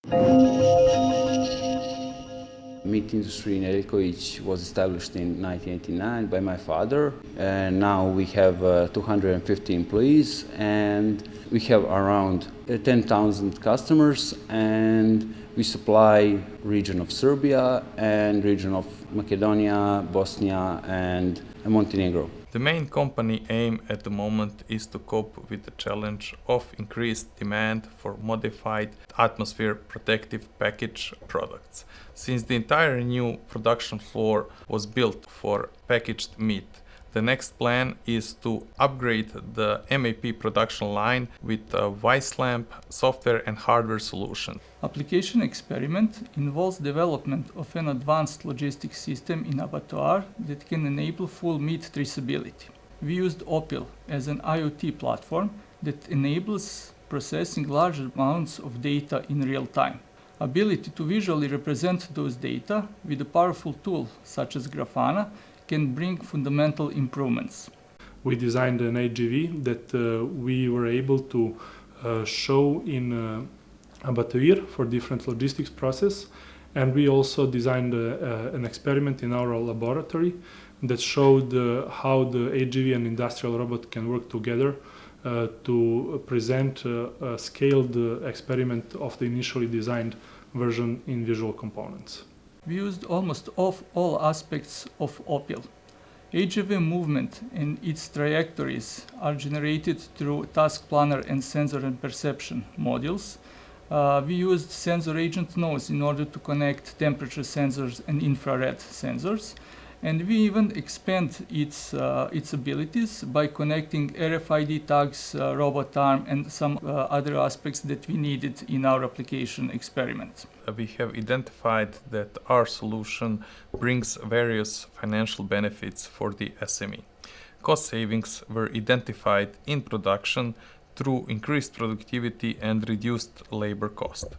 Meat industry in Elković was established in 1989 by my father, and now we have 250 employees, and we have around 10,000 customers, and we supply region of Serbia and region of Macedonia, Bosnia, and Montenegro. The main company aim at the moment is to cope with the challenge of increased demand for modified atmosphere protective package products. Since the entire new production floor was built for packaged meat, the next plan is to upgrade the MAP production line with a VCLMP software and hardware solution. Application experiment involves development of an advanced logistics system in abattoir that can enable full meat traceability. We used Opel as an IoT platform that enables processing large amounts of data in real time. Ability to visually represent those data with a powerful tool such as Grafana can bring fundamental improvements. We designed an AGV that we were able to show in abattoir for different logistics process, and we also designed an experiment in our laboratory that showed how the AGV and industrial robot can work together to present a scaled experiment of the initially designed version in visual components. We used almost all aspects of Opel. AGV movement and its trajectories are generated through task planner and sensor and perception modules. We used sensor agent nodes in order to connect temperature sensors and infrared sensors. And we even expand its abilities by connecting RFID tags, robot arm, and some other aspects that we needed in our application experiment. We have identified that our solution brings various financial benefits for the SME. Cost savings were identified in production through increased productivity and reduced labor cost.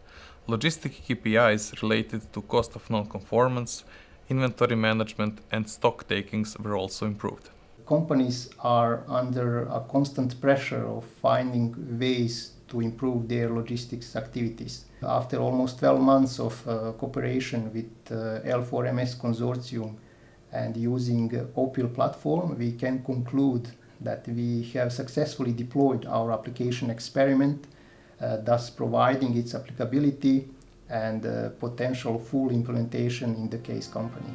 Logistic KPIs related to cost of non-conformance, inventory management and stock takings were also improved. Companies are under a constant pressure of finding ways to improve their logistics activities. After almost 12 months of cooperation with L4MS consortium and using Opel platform, we can conclude that we have successfully deployed our application experiment, thus providing its applicability and potential full implementation in the case company.